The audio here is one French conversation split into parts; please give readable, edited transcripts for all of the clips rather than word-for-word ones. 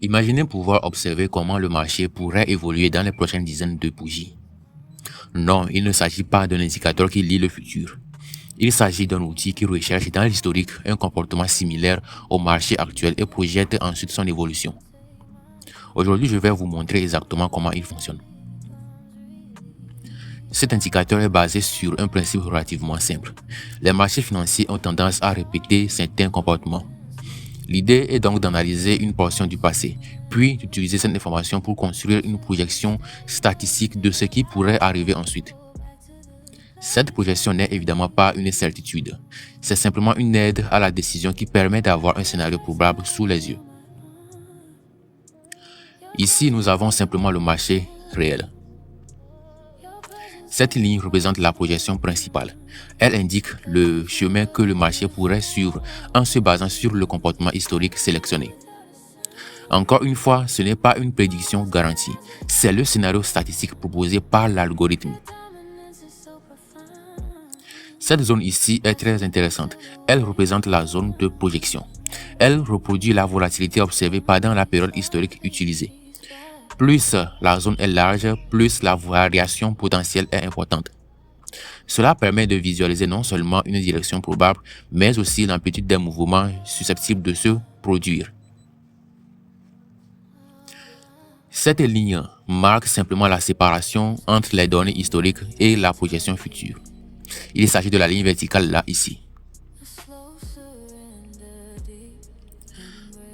Imaginez pouvoir observer comment le marché pourrait évoluer dans les prochaines dizaines de bougies. Non, il ne s'agit pas d'un indicateur qui lit le futur. Il s'agit d'un outil qui recherche dans l'historique un comportement similaire au marché actuel et projette ensuite son évolution. Aujourd'hui, je vais vous montrer exactement comment il fonctionne. Cet indicateur est basé sur un principe relativement simple. Les marchés financiers ont tendance à répéter certains comportements. L'idée est donc d'analyser une portion du passé, puis d'utiliser cette information pour construire une projection statistique de ce qui pourrait arriver ensuite. Cette projection n'est évidemment pas une certitude, c'est simplement une aide à la décision qui permet d'avoir un scénario probable sous les yeux. Ici, nous avons simplement le marché réel. Cette ligne représente la projection principale. Elle indique le chemin que le marché pourrait suivre en se basant sur le comportement historique sélectionné. Encore une fois, ce n'est pas une prédiction garantie, c'est le scénario statistique proposé par l'algorithme. Cette zone ici est très intéressante. Elle représente la zone de projection. Elle reproduit la volatilité observée pendant la période historique utilisée. Plus la zone est large, plus la variation potentielle est importante. Cela permet de visualiser non seulement une direction probable, mais aussi l'amplitude des mouvements susceptibles de se produire. Cette ligne marque simplement la séparation entre les données historiques et la projection future. Il s'agit de la ligne verticale là, ici.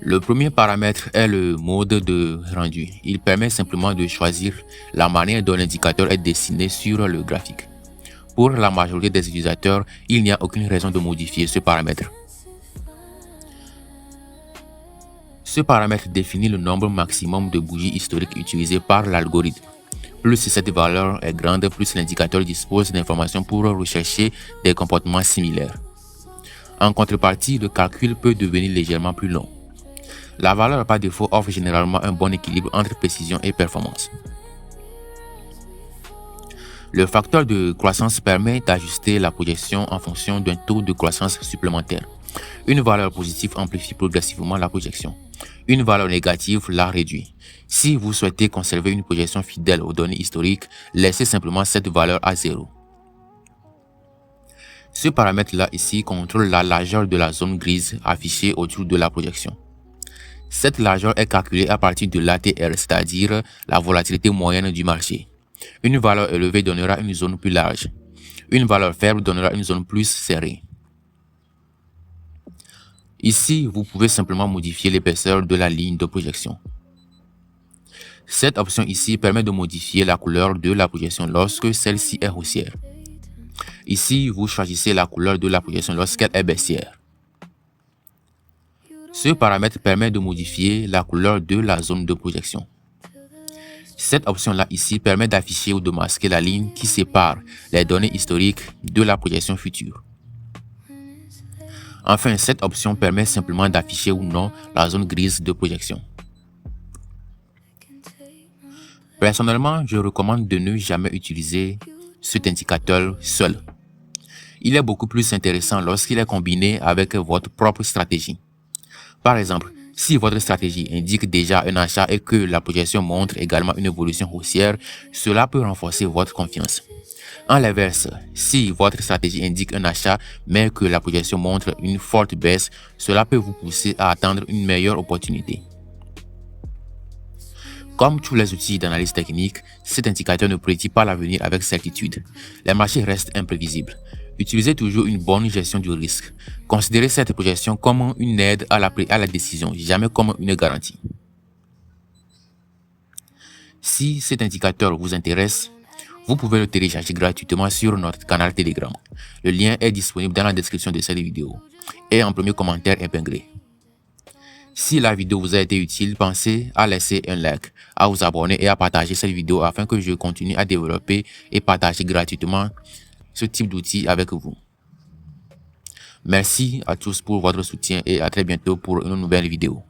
Le premier paramètre est le mode de rendu. Il permet simplement de choisir la manière dont l'indicateur est dessiné sur le graphique. Pour la majorité des utilisateurs, il n'y a aucune raison de modifier ce paramètre. Ce paramètre définit le nombre maximum de bougies historiques utilisées par l'algorithme. Plus cette valeur est grande, plus l'indicateur dispose d'informations pour rechercher des comportements similaires. En contrepartie, le calcul peut devenir légèrement plus long. La valeur par défaut offre généralement un bon équilibre entre précision et performance. Le facteur de croissance permet d'ajuster la projection en fonction d'un taux de croissance supplémentaire. Une valeur positive amplifie progressivement la projection. Une valeur négative la réduit. Si vous souhaitez conserver une projection fidèle aux données historiques, laissez simplement cette valeur à 0. Ce paramètre-là ici contrôle la largeur de la zone grise affichée autour de la projection. Cette largeur est calculée à partir de l'ATR, c'est-à-dire la volatilité moyenne du marché. Une valeur élevée donnera une zone plus large. Une valeur faible donnera une zone plus serrée. Ici, vous pouvez simplement modifier l'épaisseur de la ligne de projection. Cette option ici permet de modifier la couleur de la projection lorsque celle-ci est haussière. Ici, vous choisissez la couleur de la projection lorsqu'elle est baissière. Ce paramètre permet de modifier la couleur de la zone de projection. Cette option-là ici permet d'afficher ou de masquer la ligne qui sépare les données historiques de la projection future. Enfin, cette option permet simplement d'afficher ou non la zone grise de projection. Personnellement, je recommande de ne jamais utiliser cet indicateur seul. Il est beaucoup plus intéressant lorsqu'il est combiné avec votre propre stratégie. Par exemple, si votre stratégie indique déjà un achat et que la projection montre également une évolution haussière, cela peut renforcer votre confiance. En l'inverse, si votre stratégie indique un achat mais que la projection montre une forte baisse, cela peut vous pousser à attendre une meilleure opportunité. Comme tous les outils d'analyse technique, cet indicateur ne prédit pas l'avenir avec certitude. Les marchés restent imprévisibles. Utilisez toujours une bonne gestion du risque. Considérez cette projection comme une aide à la décision, jamais comme une garantie. Si cet indicateur vous intéresse, vous pouvez le télécharger gratuitement sur notre canal Telegram. Le lien est disponible dans la description de cette vidéo et en premier commentaire épinglé. Si la vidéo vous a été utile, pensez à laisser un like, à vous abonner et à partager cette vidéo afin que je continue à développer et partager gratuitement ce type d'outils avec vous. Merci à tous pour votre soutien et à très bientôt pour une nouvelle vidéo.